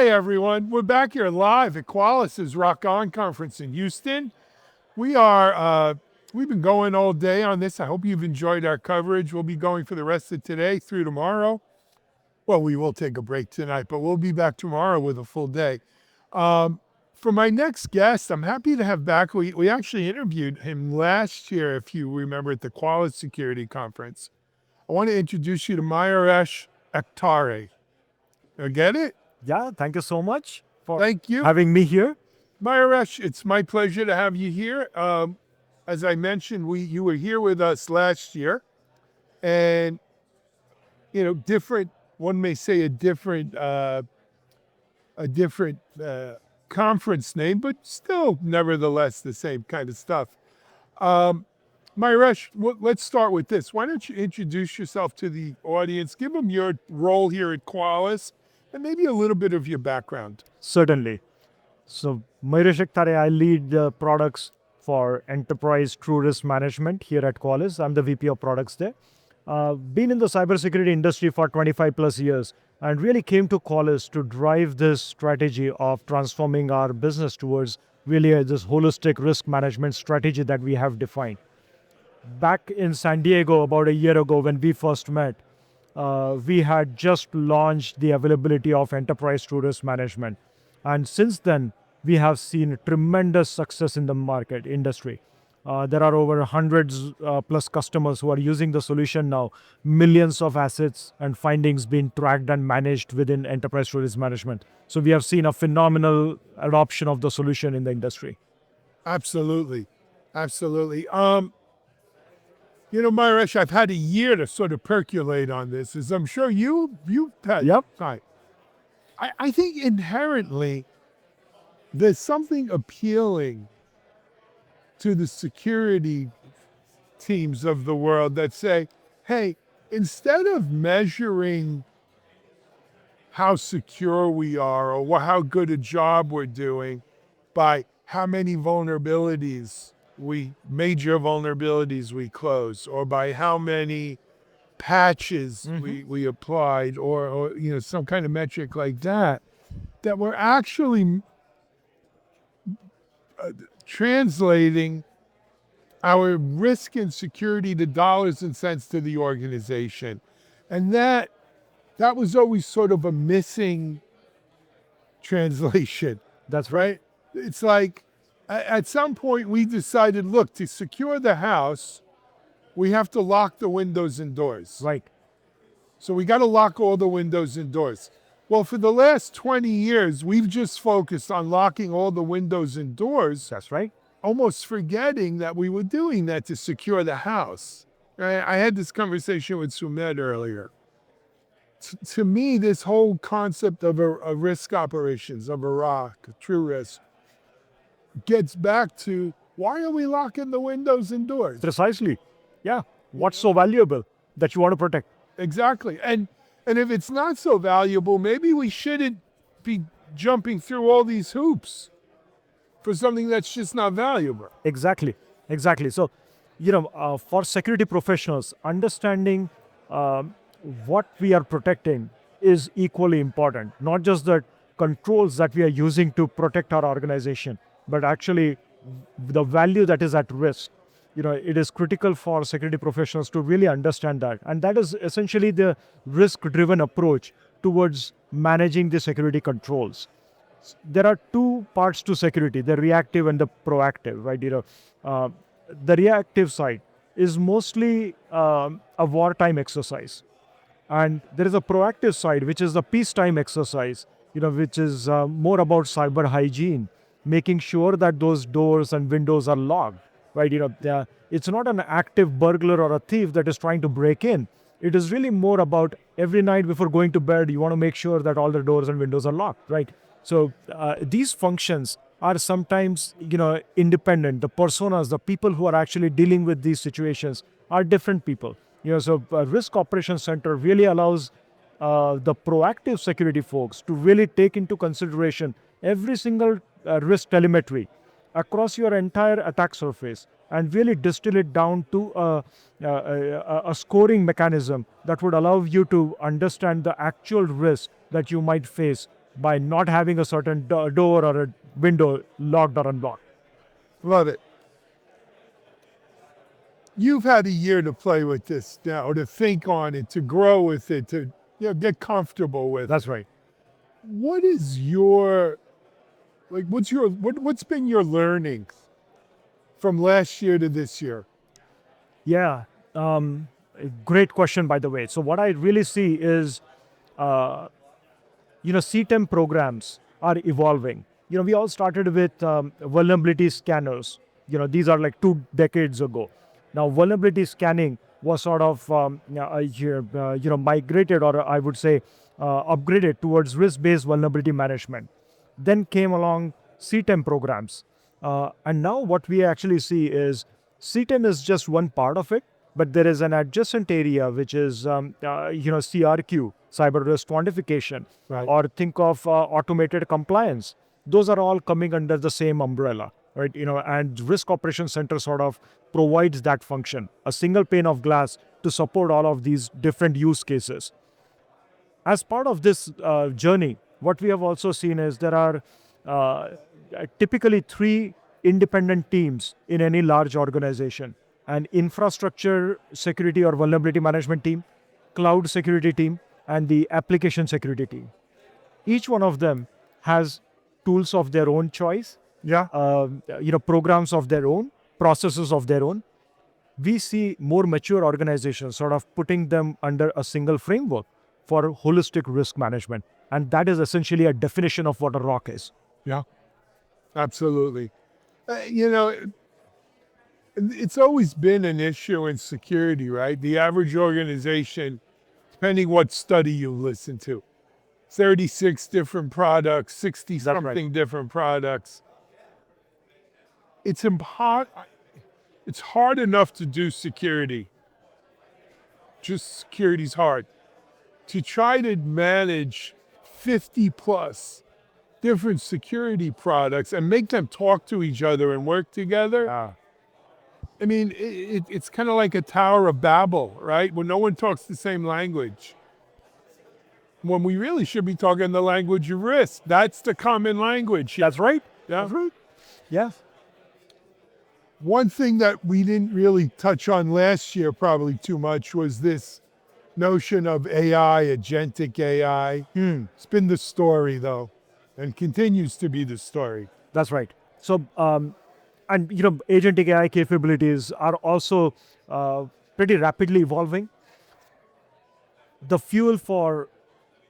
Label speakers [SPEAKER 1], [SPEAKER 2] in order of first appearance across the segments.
[SPEAKER 1] Hi, everyone. We're back here live at Qualys' ROCon conference in Houston. We've been going all day on this. I hope you've enjoyed our coverage. We'll be going for the rest of today through tomorrow. Well, we will take a break tonight, but we'll be back tomorrow with a full day. For my next guest, I'm happy to have back, we actually interviewed him last year, if you remember, at the Qualys Security Conference. I want to introduce you to Mayuresh Ektare. Get it?
[SPEAKER 2] Yeah, thank you so much for
[SPEAKER 1] Thank you.
[SPEAKER 2] having me here.
[SPEAKER 1] Mayuresh, it's my pleasure to have you here. As I mentioned, you were here with us last year, and one may say a different conference name, but still, nevertheless, the same kind of stuff. Mayuresh, let's start with this. Why don't you introduce yourself to the audience? Give them your role here at Qualys, and maybe a little bit of your background.
[SPEAKER 2] Certainly. So, Mayuresh Ektare, I lead the products for enterprise true risk management here at Qualys. I'm the VP of products there. Been in the cybersecurity industry for 25 plus years and really came to Qualys to drive this strategy of transforming our business towards really this holistic risk management strategy that we have defined. Back in San Diego about a year ago when we first met, we had just launched the availability of enterprise true risk management. And since then, we have seen tremendous success in the market industry. There are over hundreds plus customers who are using the solution now, millions of assets and findings being tracked and managed within enterprise true risk management. So we have seen a phenomenal adoption of the solution in the industry.
[SPEAKER 1] Absolutely. Absolutely. Mayuresh, I've had a year to sort of percolate on this, as I'm sure you've had time. I think inherently there's something appealing to the security teams of the world that say, hey, instead of measuring how secure we are or how good a job we're doing by how many major vulnerabilities we close, or by how many patches we applied, or some kind of metric like that we're actually translating our risk and security to dollars and cents to the organization. And that was always sort of a missing translation.
[SPEAKER 2] That's
[SPEAKER 1] right. It's like, at some point we decided, look, to secure the house, we have to lock the windows and doors.
[SPEAKER 2] right.
[SPEAKER 1] So we got to lock all the windows and doors. Well, for the last 20 years, we've just focused on locking all the windows and doors,
[SPEAKER 2] That's right.
[SPEAKER 1] almost forgetting that we were doing that to secure the house. I had this conversation with Sumedh earlier. To me, this whole concept of a risk operations, of a ROC, a true risk, gets back to, why are we locking the windows and doors?
[SPEAKER 2] Precisely. Yeah. What's so valuable that you want to protect?
[SPEAKER 1] Exactly. And if it's not so valuable, maybe we shouldn't be jumping through all these hoops for something that's just not valuable.
[SPEAKER 2] Exactly. So, for security professionals, understanding what we are protecting is equally important. Not just the controls that we are using to protect our organization, but actually the value that is at risk. It is critical for security professionals to really understand that. And that is essentially the risk-driven approach towards managing the security controls. There are two parts to security, the reactive and the proactive, right? The reactive side is mostly a wartime exercise. And there is a proactive side, which is the peacetime exercise, which is more about cyber hygiene, making sure that those doors and windows are locked. Right, it's not an active burglar or a thief that is trying to break in. It is really more about every night before going to bed, you want to make sure that all the doors and windows are locked, right? So these functions are sometimes, independent. The personas, the people who are actually dealing with these situations are different people. So Risk Operations Center really allows the proactive security folks to really take into consideration every single risk telemetry across your entire attack surface and really distill it down to a scoring mechanism that would allow you to understand the actual risk that you might face by not having a certain door or a window locked or unlocked.
[SPEAKER 1] Love it. You've had a year to play with this now, to think on it, to grow with it, to get comfortable with it.
[SPEAKER 2] That's right.
[SPEAKER 1] What is your, what's been your learnings from last year to this year?
[SPEAKER 2] Yeah, a great question, by the way. So what I really see is, CTEM programs are evolving. We all started with vulnerability scanners. These are like 2 decades ago. Now, vulnerability scanning was sort of migrated, or I would say upgraded towards risk-based vulnerability management. Then came along CTEM programs, and now what we actually see is CTEM is just one part of it, but there is an adjacent area which is CRQ, cyber risk quantification,
[SPEAKER 1] Right.
[SPEAKER 2] or think of automated compliance. Those are all coming under the same umbrella, right? And Risk Operations Center sort of provides that function, a single pane of glass to support all of these different use cases. As part of this journey, what we have also seen is there are typically 3 independent teams in any large organization: an infrastructure security or vulnerability management team, cloud security team, and the application security team. Each one of them has tools of their own choice,
[SPEAKER 1] Yeah.
[SPEAKER 2] programs of their own, processes of their own. We see more mature organizations sort of putting them under a single framework for holistic risk management. And that is essentially a definition of what a ROC is.
[SPEAKER 1] Yeah. Absolutely. It's always been an issue in security, right? The average organization, depending what study you listen to, 36 different products, 60
[SPEAKER 2] That's right.
[SPEAKER 1] something different products. It's hard enough to do security. Just security's hard. To try to manage 50 plus different security products and make them talk to each other and work together. I mean, it's kind of like a Tower of Babel, right? When no one talks the same language. When we really should be talking the language of risk. That's the common language.
[SPEAKER 2] That's right.
[SPEAKER 1] Yeah.
[SPEAKER 2] That's right. Yeah.
[SPEAKER 1] One thing that we didn't really touch on last year probably too much was this notion of AI, agentic AI. It's been the story though, and continues to be the story.
[SPEAKER 2] That's right. So, agentic AI capabilities are also pretty rapidly evolving. The fuel for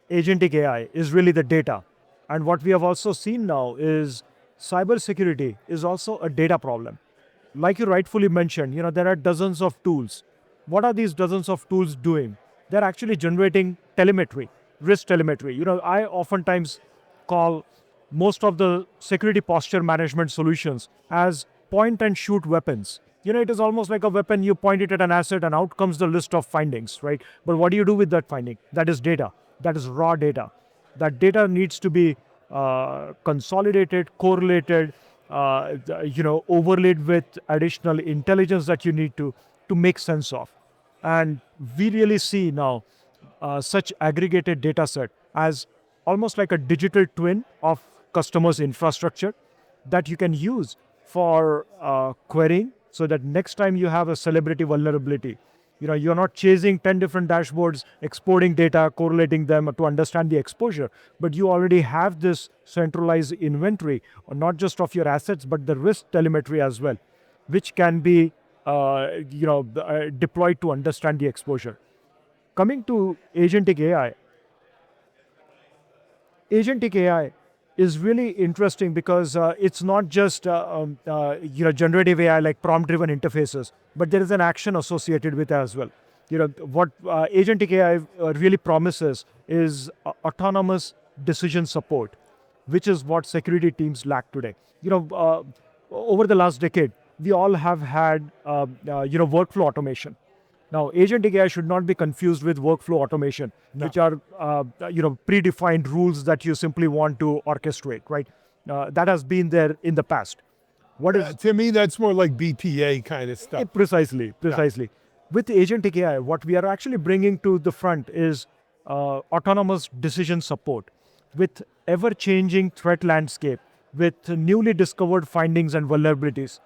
[SPEAKER 2] agentic AI is really the data. And what we have also seen now is cybersecurity is also a data problem. Like you rightfully mentioned, there are dozens of tools. What are these dozens of tools doing? They're actually generating telemetry, risk telemetry. I oftentimes call most of the security posture management solutions as point and shoot weapons. It is almost like a weapon. You point it at an asset and out comes the list of findings, right? But what do you do with that finding? That is data. That is raw data. That data needs to be consolidated, correlated, overlaid with additional intelligence that you need to make sense of. And we really see now such aggregated data set as almost like a digital twin of customers' infrastructure that you can use for querying, so that next time you have a celebrity vulnerability, you're not chasing 10 different dashboards, exporting data, correlating them to understand the exposure, but you already have this centralized inventory, not just of your assets, but the risk telemetry as well, which can be deployed to understand the exposure. Coming to agentic AI is really interesting because it's not just generative AI like prompt-driven interfaces, but there is an action associated with it as well. What agentic AI really promises is autonomous decision support, which is what security teams lack today. Over the last decade, we all have had workflow automation. Now, agentic AI should not be confused with workflow automation, which are predefined rules that you simply want to orchestrate, right? That has been there in the past. What is
[SPEAKER 1] To me, that's more like BPA kind of stuff.
[SPEAKER 2] precisely? With agentic AI, what we are actually bringing to the front is autonomous decision support with ever-changing threat landscape with newly discovered findings and vulnerabilities,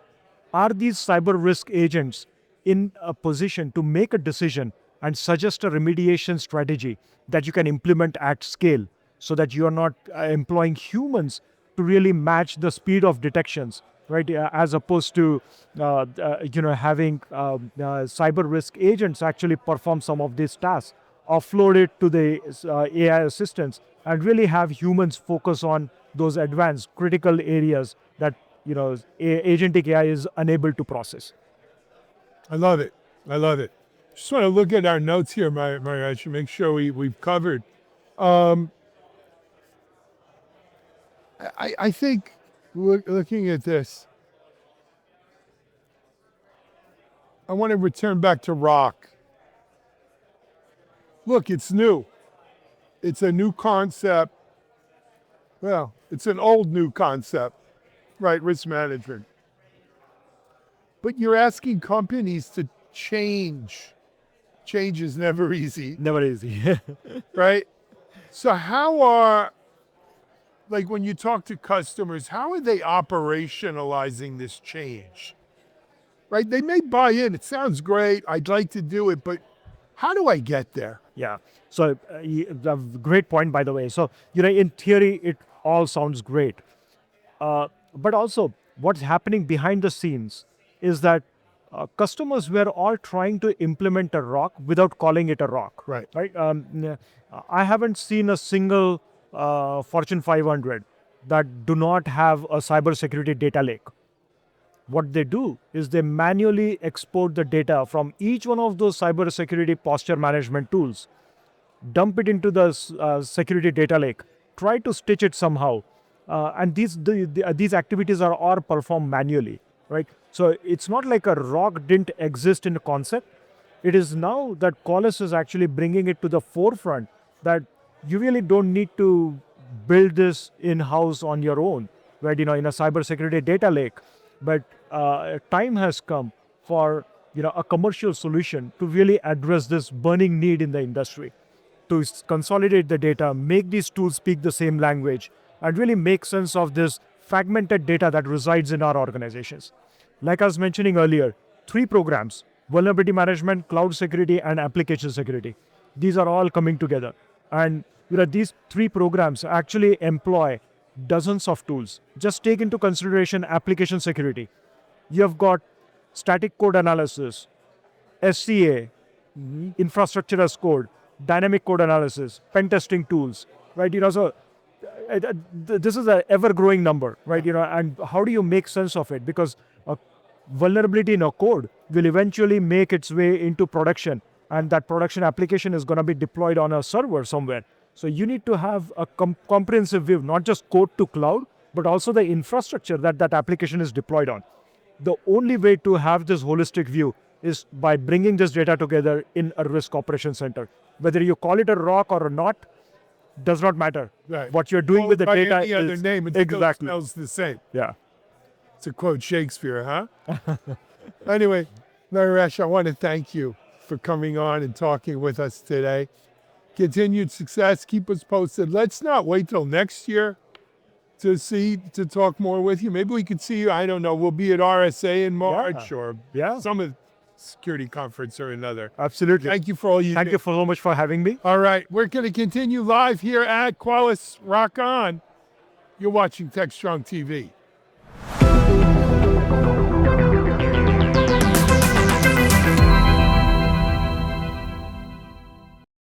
[SPEAKER 2] are these cyber risk agents in a position to make a decision and suggest a remediation strategy that you can implement at scale so that you're not employing humans to really match the speed of detections, right? As opposed to having cyber risk agents actually perform some of these tasks, offload it to the AI assistants, and really have humans focus on those advanced critical areas that agentic AI is unable to process.
[SPEAKER 1] I love it. I love it. Just want to look at our notes here, Mayuresh, to make sure we've covered. I think looking at this, I want to return back to ROC. Look, it's new. It's a new concept. Well, it's an old new concept, right? Risk management. But you're asking companies to change. Change is never easy,
[SPEAKER 2] Never easy.
[SPEAKER 1] right? So how are, like when you talk to customers, how are they operationalizing this change? Right? They may buy in. It sounds great. I'd like to do it, but how do I get there?
[SPEAKER 2] Yeah. So, great point, by the way. So, in theory, it all sounds great. But also, what's happening behind the scenes is that customers were all trying to implement a ROC without calling it a ROC.
[SPEAKER 1] Right.
[SPEAKER 2] Right. I haven't seen a single Fortune 500 that do not have a cybersecurity data lake. What they do is they manually export the data from each one of those cybersecurity posture management tools, dump it into the security data lake, try to stitch it somehow, and these activities are all performed manually, right? So it's not like a ROC didn't exist in the concept. It is now that Qualys is actually bringing it to the forefront that you really don't need to build this in-house on your own, right? In a cybersecurity data lake. But time has come for a commercial solution to really address this burning need in the industry, to consolidate the data, make these tools speak the same language, and really make sense of this fragmented data that resides in our organizations. Like I was mentioning earlier, 3 programs: vulnerability management, cloud security, and application security. These are all coming together. And these 3 programs actually employ dozens of tools. Just take into consideration application security. You've got static code analysis, SCA, infrastructure as code, dynamic code analysis, pen testing tools, right? So this is an ever-growing number, right? And how do you make sense of it? Because a vulnerability in a code will eventually make its way into production, and that production application is going to be deployed on a server somewhere. So you need to have a comprehensive view, not just code to cloud, but also the infrastructure that application is deployed on. The only way to have this holistic view is by bringing this data together in a risk operations center. Whether you call it a ROC or not, does not matter.
[SPEAKER 1] Right.
[SPEAKER 2] What you're doing with the
[SPEAKER 1] By
[SPEAKER 2] data
[SPEAKER 1] any other
[SPEAKER 2] is
[SPEAKER 1] name, it
[SPEAKER 2] exactly
[SPEAKER 1] still smells the same.
[SPEAKER 2] Yeah.
[SPEAKER 1] To quote Shakespeare, huh? Anyway, Mayuresh, I want to thank you for coming on and talking with us today. Continued success. Keep us posted. Let's not wait till next year to talk more with you. Maybe we could see you. I don't know. We'll be at RSA in March or some security conference or another.
[SPEAKER 2] Absolutely.
[SPEAKER 1] Thank you for all you do.
[SPEAKER 2] Thank you so much for having me.
[SPEAKER 1] All right. We're going to continue live here at Qualys ROCon. You're watching TechStrong TV.